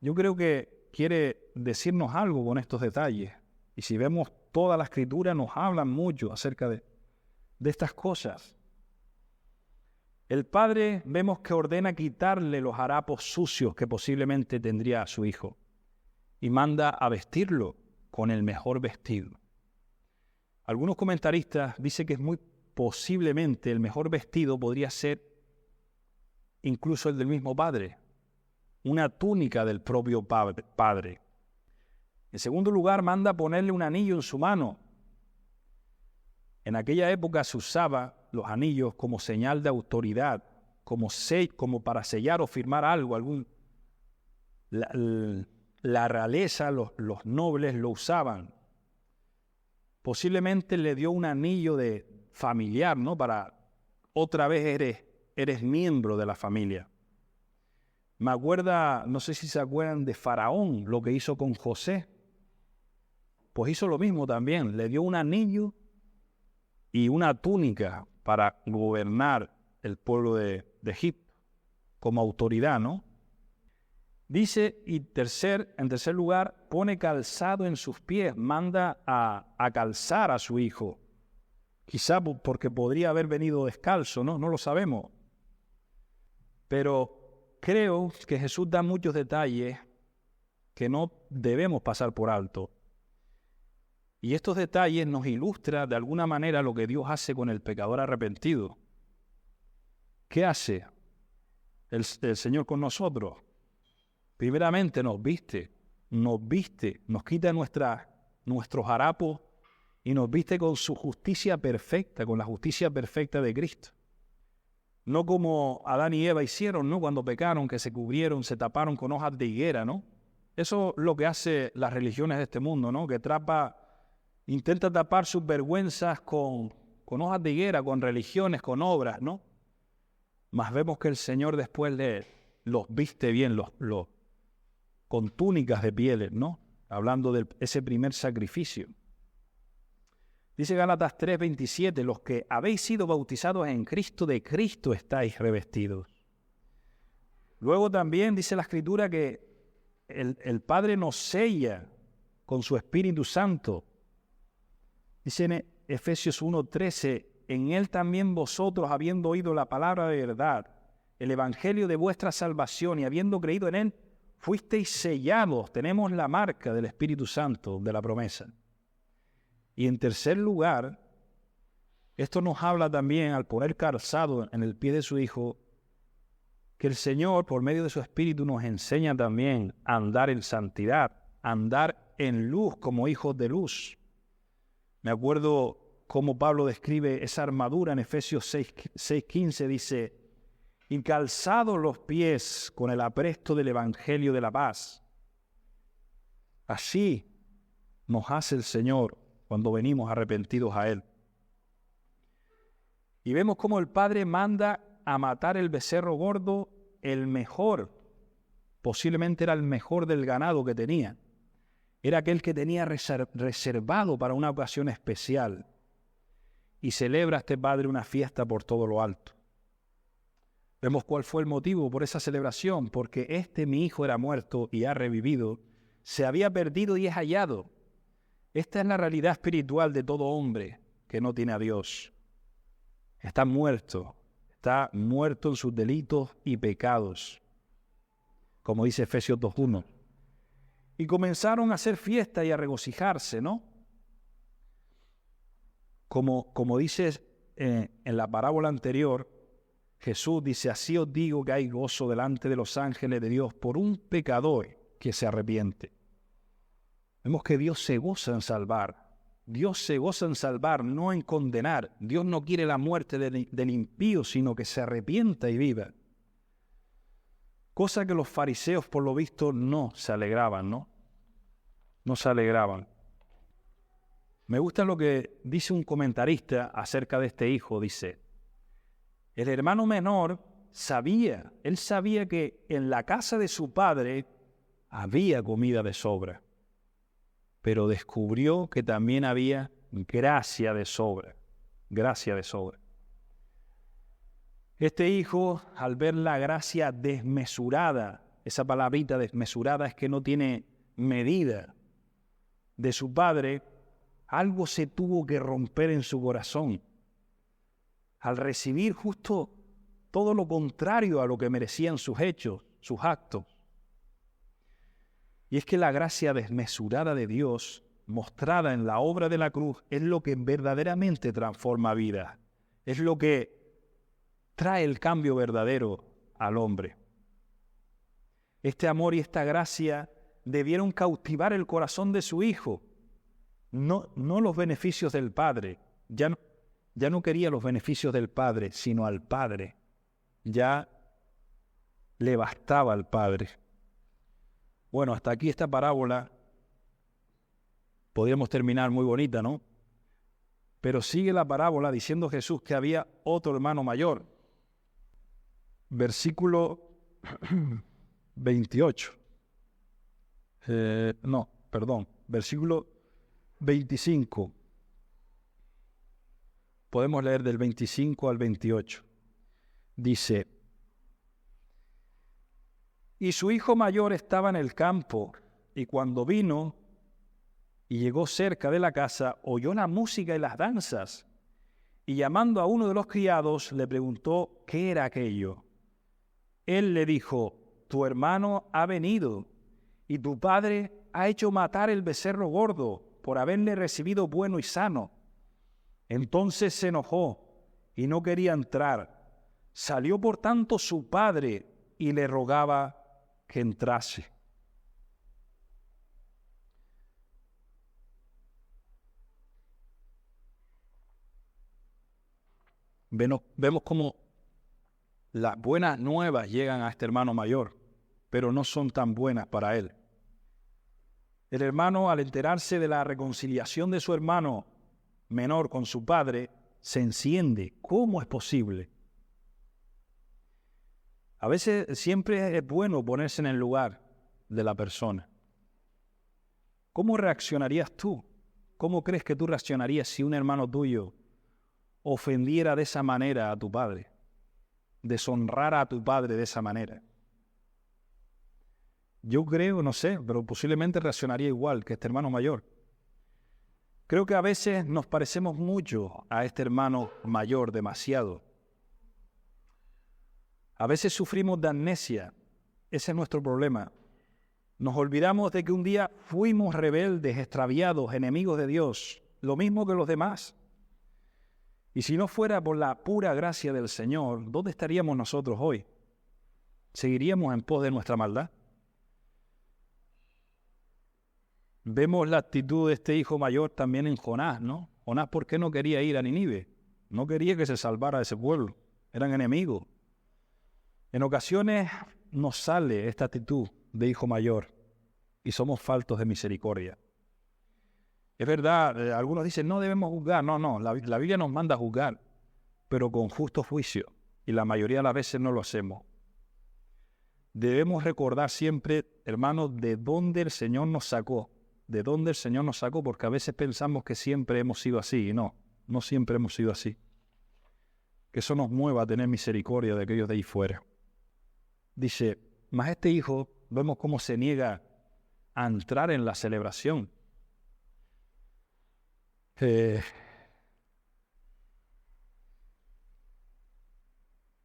Yo creo que quiere decirnos algo con estos detalles. Y si vemos toda la Escritura, nos hablan mucho acerca de estas cosas. El padre vemos que ordena quitarle los harapos sucios que posiblemente tendría su hijo y manda a vestirlo con el mejor vestido. Algunos comentaristas dicen que es muy posiblemente el mejor vestido podría ser incluso el del mismo padre, una túnica del propio padre. En segundo lugar, manda ponerle un anillo en su mano. En aquella época se usaba los anillos como señal de autoridad, como para sellar o firmar algo. La realeza, los nobles lo usaban. Posiblemente le dio un anillo de familiar, ¿no? Para otra vez eres miembro de la familia. Me acuerda, no sé si se acuerdan de Faraón, lo que hizo con José. Pues hizo lo mismo también, le dio un anillo y una túnica para gobernar el pueblo de Egipto, como autoridad, ¿no? Dice, y en tercer lugar, pone calzado en sus pies, manda a calzar a su hijo. Quizá porque podría haber venido descalzo, ¿no? No lo sabemos. Pero creo que Jesús da muchos detalles que no debemos pasar por alto. Y estos detalles nos ilustran de alguna manera lo que Dios hace con el pecador arrepentido. ¿Qué hace el Señor con nosotros? Primeramente nos viste, nos quita nuestros harapos y nos viste con su justicia perfecta, con la justicia perfecta de Cristo. No como Adán y Eva hicieron, ¿no? Cuando pecaron, que se cubrieron, se taparon con hojas de higuera, ¿no? Eso es lo que hace las religiones de este mundo, ¿no? Que intenta tapar sus vergüenzas con hojas de higuera, con religiones, con obras, ¿no? Mas vemos que el Señor después los viste bien, con túnicas de pieles, ¿no? Hablando de ese primer sacrificio. Dice Gálatas 3:27, los que habéis sido bautizados en Cristo, de Cristo estáis revestidos. Luego también dice la Escritura que el Padre nos sella con su Espíritu Santo. Dice en Efesios 1:13, en Él también vosotros, habiendo oído la palabra de verdad, el evangelio de vuestra salvación, y habiendo creído en Él, fuisteis sellados, tenemos la marca del Espíritu Santo de la promesa. Y en tercer lugar, esto nos habla también, al poner calzado en el pie de su Hijo, que el Señor, por medio de su Espíritu, nos enseña también a andar en santidad, a andar en luz como hijos de luz. Me acuerdo cómo Pablo describe esa armadura en Efesios 6:15, dice, y calzados los pies con el apresto del Evangelio de la paz. Así nos hace el Señor cuando venimos arrepentidos a Él. Y vemos cómo el Padre manda a matar el becerro gordo, el mejor, posiblemente era el mejor del ganado que tenía. Era aquel que tenía reservado para una ocasión especial. Y celebra este Padre una fiesta por todo lo alto. Vemos cuál fue el motivo por esa celebración, porque mi hijo era muerto y ha revivido, se había perdido y es hallado. Esta es la realidad espiritual de todo hombre que no tiene a Dios. Está muerto en sus delitos y pecados, como dice Efesios 2:1. Y comenzaron a hacer fiesta y a regocijarse, ¿no? Como dice en la parábola anterior, Jesús dice, así os digo que hay gozo delante de los ángeles de Dios por un pecador que se arrepiente. Vemos que Dios se goza en salvar. Dios se goza en salvar, no en condenar. Dios no quiere la muerte del impío, sino que se arrepienta y viva. Cosa que los fariseos, por lo visto, no se alegraban, ¿no? No se alegraban. Me gusta lo que dice un comentarista acerca de este hijo. Dice, el hermano menor sabía que en la casa de su padre había comida de sobra, pero descubrió que también había gracia de sobra. Este hijo, al ver la gracia desmesurada, esa palabrita desmesurada es que no tiene medida, de su padre, algo se tuvo que romper en su corazón. Al recibir justo todo lo contrario a lo que merecían sus hechos, sus actos. Y es que la gracia desmesurada de Dios mostrada en la obra de la cruz es lo que verdaderamente transforma vidas. Es lo que trae el cambio verdadero al hombre. Este amor y esta gracia debieron cautivar el corazón de su hijo. No los beneficios del Padre. Ya no quería los beneficios del Padre, sino al Padre. Ya le bastaba al Padre. Bueno, hasta aquí esta parábola. Podríamos terminar muy bonita, ¿no? Pero sigue la parábola diciendo Jesús que había otro hermano mayor. Versículo 28. Versículo 25. Podemos leer del 25 al 28. Dice: y su hijo mayor estaba en el campo, y cuando vino y llegó cerca de la casa, oyó la música y las danzas, y llamando a uno de los criados, le preguntó qué era aquello. Él le dijo: tu hermano ha venido, y tu padre ha hecho matar el becerro gordo, por haberle recibido bueno y sano. Entonces se enojó, y no quería entrar. Salió por tanto su padre, y le rogaba que entrase. Vemos cómo las buenas nuevas llegan a este hermano mayor, pero no son tan buenas para él. El hermano, al enterarse de la reconciliación de su hermano menor con su padre, se enciende. ¿Cómo es posible? A veces siempre es bueno ponerse en el lugar de la persona. ¿Cómo reaccionarías tú? ¿Cómo crees que tú reaccionarías si un hermano tuyo ofendiera de esa manera a tu padre? Deshonrara a tu padre de esa manera. Yo creo, no sé, pero posiblemente reaccionaría igual que este hermano mayor. Creo que a veces nos parecemos mucho a este hermano mayor, demasiado. A veces sufrimos de amnesia. Ese es nuestro problema. Nos olvidamos de que un día fuimos rebeldes, extraviados, enemigos de Dios, lo mismo que los demás. Y si no fuera por la pura gracia del Señor, ¿dónde estaríamos nosotros hoy? ¿Seguiríamos en pos de nuestra maldad? Vemos la actitud de este hijo mayor también en Jonás, ¿no? Jonás, ¿por qué no quería ir a Nínive? No quería que se salvara ese pueblo. Eran enemigos. En ocasiones nos sale esta actitud de hijo mayor y somos faltos de misericordia. Es verdad, algunos dicen no debemos juzgar. No, la Biblia nos manda a juzgar, pero con justo juicio, y la mayoría de las veces no lo hacemos. Debemos recordar siempre, hermanos, de dónde el Señor nos sacó, porque a veces pensamos que siempre hemos sido así, y no siempre hemos sido así. Que eso nos mueva a tener misericordia de aquellos de ahí fuera. Dice, mas este hijo, vemos cómo se niega a entrar en la celebración. En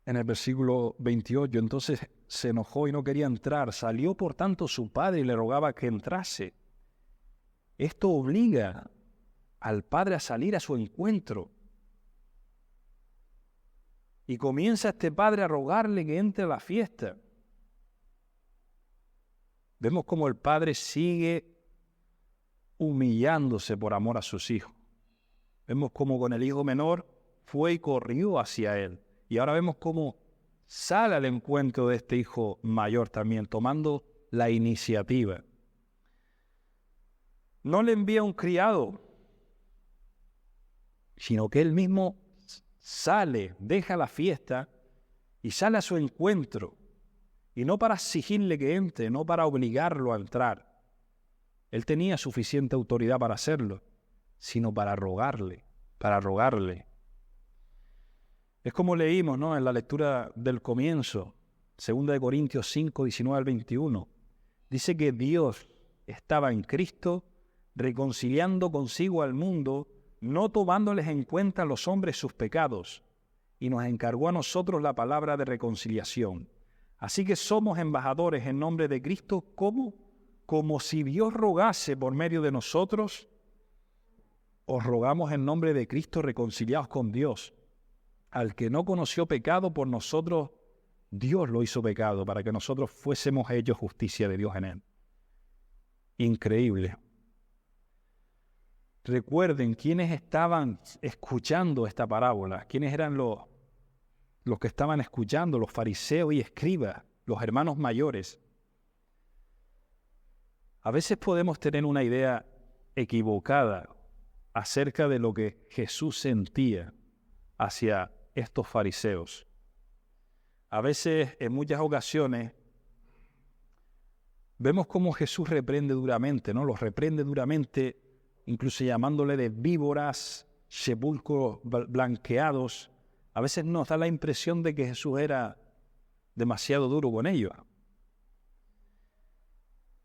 el versículo 28, entonces se enojó y no quería entrar. Salió por tanto su padre y le rogaba que entrase. Esto obliga al padre a salir a su encuentro. Y comienza este padre a rogarle que entre a la fiesta. Vemos cómo el padre sigue humillándose por amor a sus hijos. Vemos cómo con el hijo menor fue y corrió hacia él. Y ahora vemos cómo sale al encuentro de este hijo mayor también, tomando la iniciativa. No le envía un criado, sino que él mismo sale, deja la fiesta y sale a su encuentro. Y no para exigirle que entre, no para obligarlo a entrar. Él tenía suficiente autoridad para hacerlo, sino para rogarle. Es como leímos, ¿no?, en la lectura del comienzo, 2 Corintios 5, 19 al 21. Dice que Dios estaba en Cristo reconciliando consigo al mundo, no tomándoles en cuenta a los hombres sus pecados, y nos encargó a nosotros la palabra de reconciliación. Así que somos embajadores en nombre de Cristo, ¿cómo? Como si Dios rogase por medio de nosotros. os rogamos en nombre de Cristo, reconciliados con Dios. Al que no conoció pecado, por nosotros Dios lo hizo pecado, para que nosotros fuésemos hechos justicia de Dios en él. Increíble. Recuerden quiénes estaban escuchando esta parábola, quiénes eran los que estaban escuchando, los fariseos y escribas, los hermanos mayores. A veces podemos tener una idea equivocada acerca de lo que Jesús sentía hacia estos fariseos. A veces, en muchas ocasiones, vemos cómo Jesús reprende duramente, ¿no? Los reprende duramente, incluso llamándole de víboras, sepulcros blanqueados. A veces nos da la impresión de que Jesús era demasiado duro con ellos.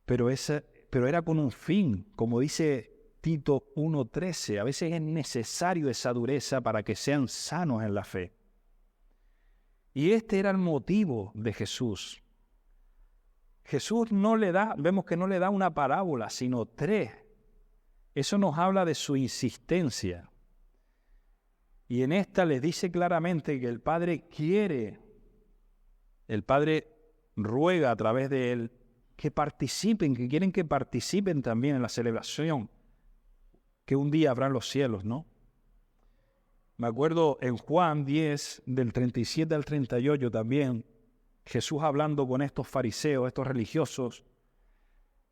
Pero era con un fin, como dice Tito 1:13. A veces es necesario esa dureza para que sean sanos en la fe. Y este era el motivo de Jesús. Jesús vemos que no le da una parábola, sino 3. Eso nos habla de su insistencia. Y en esta les dice claramente que el Padre ruega a través de él que participen, que quieren que participen también en la celebración que un día habrá en los cielos, ¿no? Me acuerdo en Juan 10, del 37 al 38 también, Jesús hablando con estos fariseos, estos religiosos,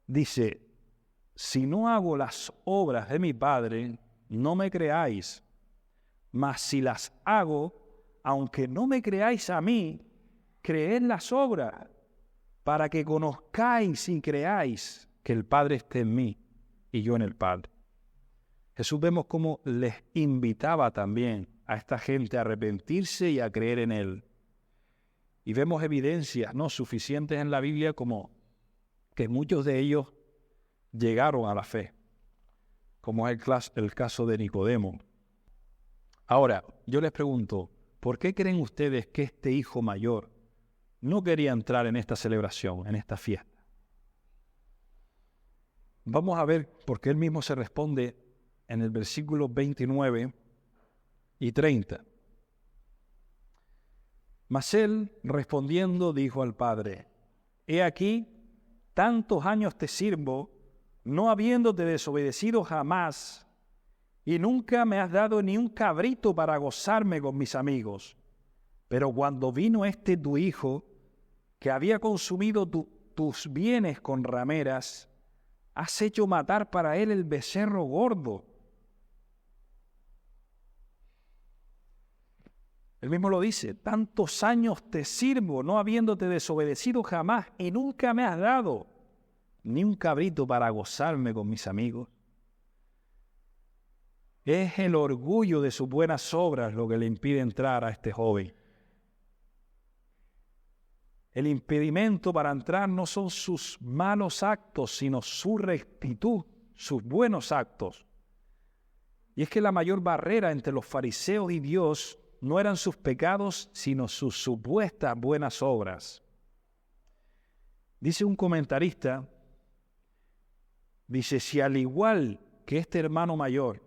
dice: si no hago las obras de mi Padre, no me creáis, mas si las hago, aunque no me creáis a mí, creed las obras, para que conozcáis y creáis que el Padre esté en mí y yo en el Padre. Jesús vemos cómo les invitaba también a esta gente a arrepentirse y a creer en Él. Y vemos evidencias no suficientes en la Biblia como que muchos de ellos llegaron a la fe, como es el caso de Nicodemo. Ahora, yo les pregunto, ¿por qué creen ustedes que este hijo mayor no quería entrar en esta celebración, en esta fiesta? Vamos a ver, porque él mismo se responde en el versículo 29 y 30. Mas él, respondiendo, dijo al padre: he aquí, tantos años te sirvo, no habiéndote desobedecido jamás, y nunca me has dado ni un cabrito para gozarme con mis amigos. Pero cuando vino tu hijo, que había consumido tus bienes con rameras, has hecho matar para él el becerro gordo. Él mismo lo dice: tantos años te sirvo, no habiéndote desobedecido jamás, y nunca me has dado ni un cabrito para gozarme con mis amigos. Es el orgullo de sus buenas obras lo que le impide entrar a este joven. El impedimento para entrar no son sus malos actos, sino su rectitud, sus buenos actos. Y es que la mayor barrera entre los fariseos y Dios no eran sus pecados, sino sus supuestas buenas obras. Dice un comentarista, dice: si al igual que este hermano mayor,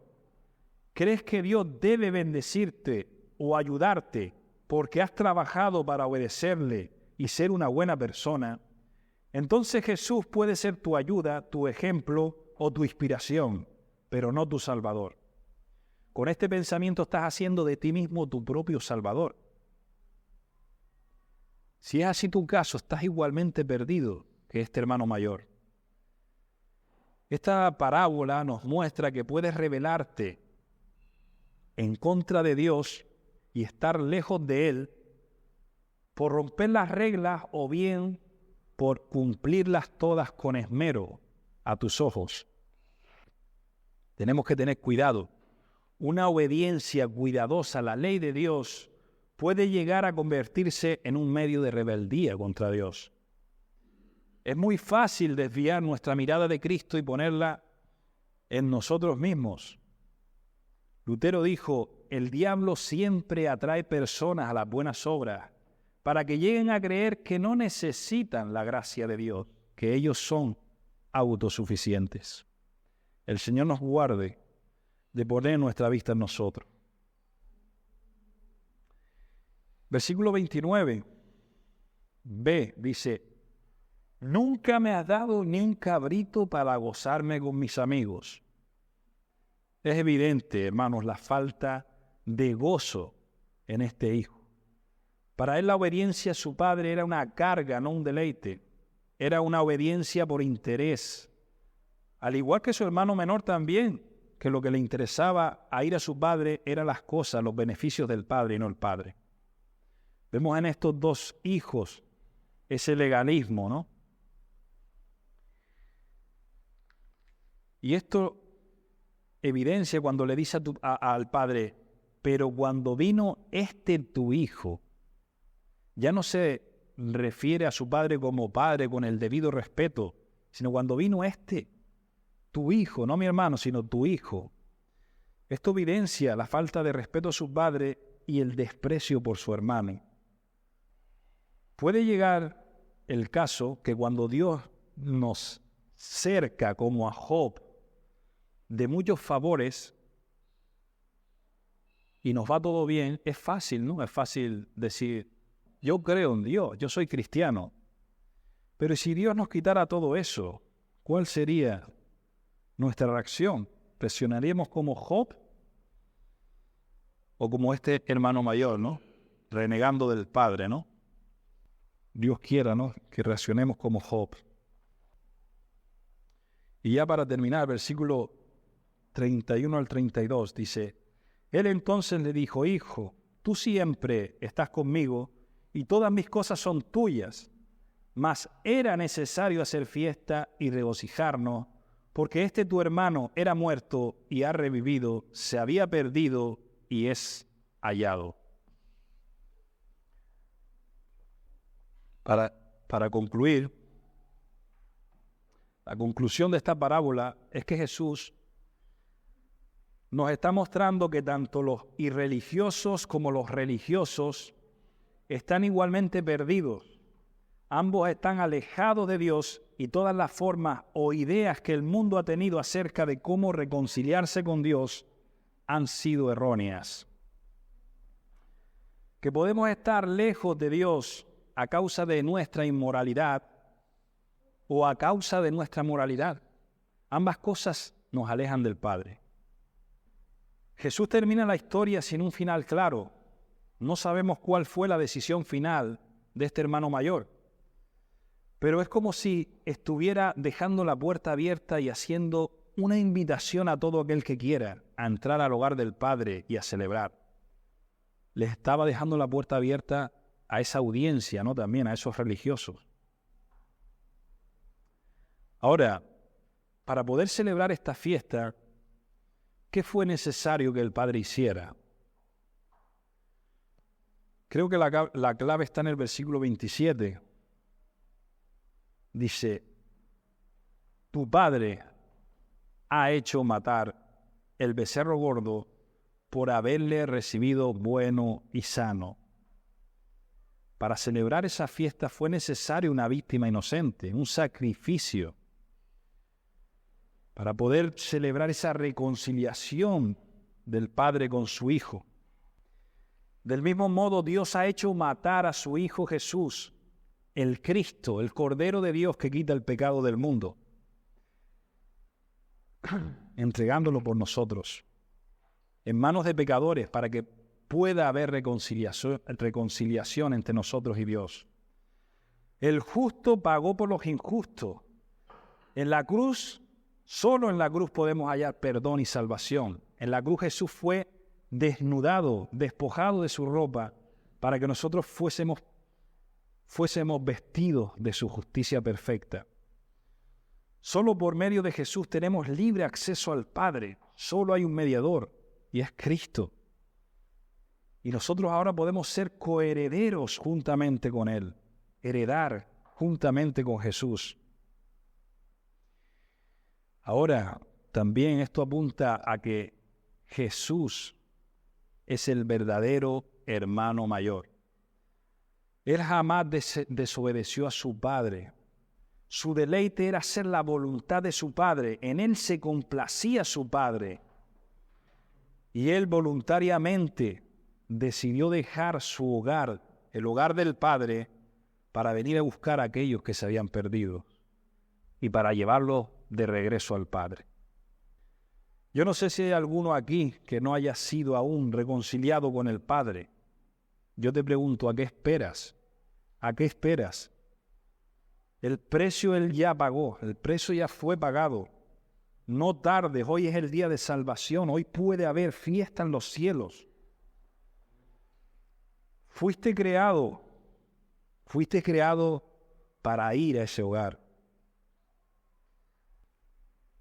crees que Dios debe bendecirte o ayudarte porque has trabajado para obedecerle y ser una buena persona, entonces Jesús puede ser tu ayuda, tu ejemplo o tu inspiración, pero no tu Salvador. Con este pensamiento estás haciendo de ti mismo tu propio Salvador. Si es así tu caso, estás igualmente perdido que este hermano mayor. Esta parábola nos muestra que puedes rebelarte en contra de Dios y estar lejos de Él por romper las reglas o bien por cumplirlas todas con esmero a tus ojos. Tenemos que tener cuidado. Una obediencia cuidadosa a la ley de Dios puede llegar a convertirse en un medio de rebeldía contra Dios. Es muy fácil desviar nuestra mirada de Cristo y ponerla en nosotros mismos. Lutero dijo: el diablo siempre atrae personas a las buenas obras para que lleguen a creer que no necesitan la gracia de Dios, que ellos son autosuficientes. El Señor nos guarde de poner nuestra vista en nosotros. Versículo 29b dice: nunca me has dado ni un cabrito para gozarme con mis amigos. Es evidente, hermanos, la falta de gozo en este hijo. Para él la obediencia a su padre era una carga, no un deleite. Era una obediencia por interés. Al igual que su hermano menor también, que lo que le interesaba a ir a su padre eran las cosas, los beneficios del padre y no el padre. Vemos en estos dos hijos ese legalismo, ¿no? Y esto evidencia cuando le dice al padre: pero cuando vino tu hijo, ya no se refiere a su padre como padre con el debido respeto, sino cuando vino tu hijo, no mi hermano, sino tu hijo. Esto evidencia la falta de respeto a su padre y el desprecio por su hermano. Puede llegar el caso que cuando Dios nos cerca, como a Job, de muchos favores y nos va todo bien, es fácil, ¿no? Es fácil decir: yo creo en Dios, yo soy cristiano. Pero si Dios nos quitara todo eso, ¿cuál sería nuestra reacción? ¿Reaccionaríamos como Job o como este hermano mayor, ¿no? Renegando del padre, ¿no? Dios quiera, ¿no?, que reaccionemos como Job. Y ya para terminar, versículo 31 al 32 dice: él entonces le dijo: hijo, tú siempre estás conmigo y todas mis cosas son tuyas, mas era necesario hacer fiesta y regocijarnos, porque tu hermano era muerto y ha revivido, se había perdido y es hallado. Para concluir, la conclusión de esta parábola es que Jesús nos está mostrando que tanto los irreligiosos como los religiosos están igualmente perdidos. Ambos están alejados de Dios y todas las formas o ideas que el mundo ha tenido acerca de cómo reconciliarse con Dios han sido erróneas. Que podemos estar lejos de Dios a causa de nuestra inmoralidad o a causa de nuestra moralidad. Ambas cosas nos alejan del Padre. Jesús termina la historia sin un final claro. No sabemos cuál fue la decisión final de este hermano mayor. Pero es como si estuviera dejando la puerta abierta y haciendo una invitación a todo aquel que quiera a entrar al hogar del Padre y a celebrar. Les estaba dejando la puerta abierta a esa audiencia, ¿no?, también a esos religiosos. Ahora, para poder celebrar esta fiesta, ¿qué fue necesario que el Padre hiciera? Creo que la clave está en el versículo 27. Dice: tu Padre ha hecho matar el becerro gordo por haberle recibido bueno y sano. Para celebrar esa fiesta fue necesario una víctima inocente, un sacrificio. Para poder celebrar esa reconciliación del Padre con su Hijo. Del mismo modo, Dios ha hecho matar a su Hijo Jesús, el Cristo, el Cordero de Dios que quita el pecado del mundo, entregándolo por nosotros, en manos de pecadores, para que pueda haber reconciliación entre nosotros y Dios. El justo pagó por los injustos. En la cruz, solo en la cruz podemos hallar perdón y salvación. En la cruz Jesús fue desnudado, despojado de su ropa, para que nosotros fuésemos vestidos de su justicia perfecta. Solo por medio de Jesús tenemos libre acceso al Padre. Solo hay un mediador, y es Cristo. Y nosotros ahora podemos ser coherederos juntamente con Él, heredar juntamente con Jesús. Ahora, también esto apunta a que Jesús es el verdadero hermano mayor. Él jamás desobedeció a su Padre. Su deleite era hacer la voluntad de su Padre. En Él se complacía su Padre. Y él voluntariamente decidió dejar su hogar, el hogar del Padre, para venir a buscar a aquellos que se habían perdido y para llevarlos de regreso al Padre. Yo no sé si hay alguno aquí que no haya sido aún reconciliado con el Padre. Yo te pregunto, ¿a qué esperas? ¿A qué esperas? El precio él ya pagó, el precio ya fue pagado. No tardes, hoy es el día de salvación, hoy puede haber fiesta en los cielos. Fuiste creado para ir a ese hogar.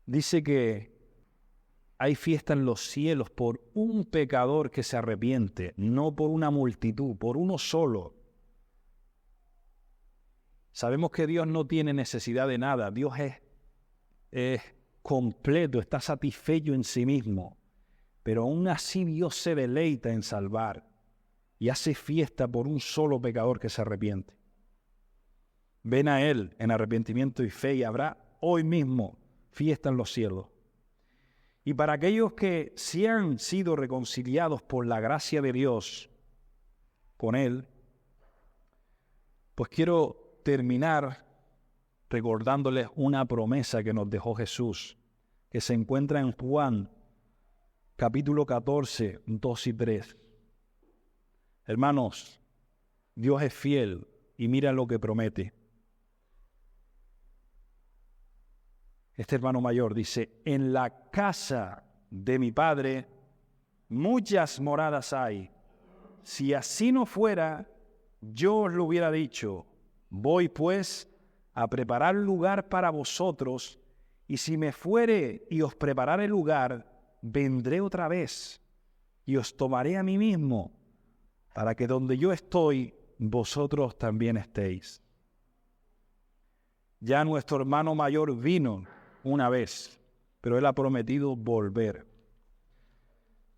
Dice que hay fiesta en los cielos por un pecador que se arrepiente, no por una multitud, por uno solo. Sabemos que Dios no tiene necesidad de nada, Dios es completo, está satisfecho en sí mismo, pero aún así Dios se deleita en salvar y hace fiesta por un solo pecador que se arrepiente. Ven a Él en arrepentimiento y fe y habrá hoy mismo fiesta en los cielos. Y para aquellos que sí han sido reconciliados por la gracia de Dios con Él, pues quiero terminar recordándoles una promesa que nos dejó Jesús, que se encuentra en Juan, capítulo 14, 2 y 3. Hermanos, Dios es fiel y mira lo que promete. Este hermano mayor dice, en la casa de mi Padre muchas moradas hay. Si así no fuera, yo os lo hubiera dicho. Voy pues a preparar lugar para vosotros, y si me fuere y os preparare lugar, vendré otra vez y os tomaré a mí mismo, para que donde yo estoy, vosotros también estéis. Ya nuestro hermano mayor vino una vez, pero Él ha prometido volver.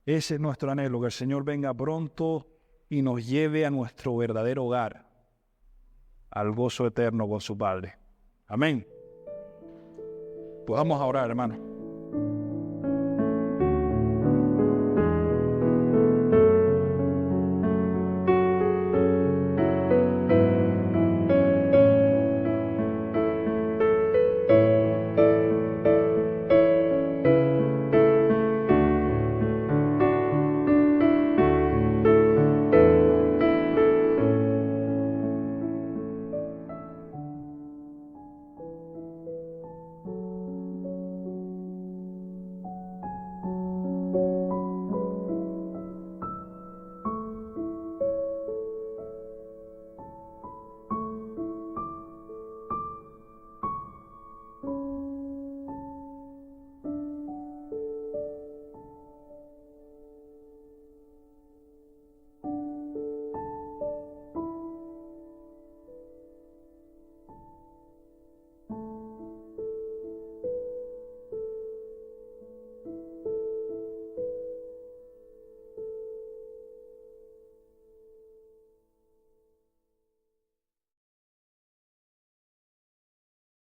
Ese es nuestro anhelo, que el Señor venga pronto y nos lleve a nuestro verdadero hogar, al gozo eterno con su Padre. Amén. Pues vamos a orar, hermano.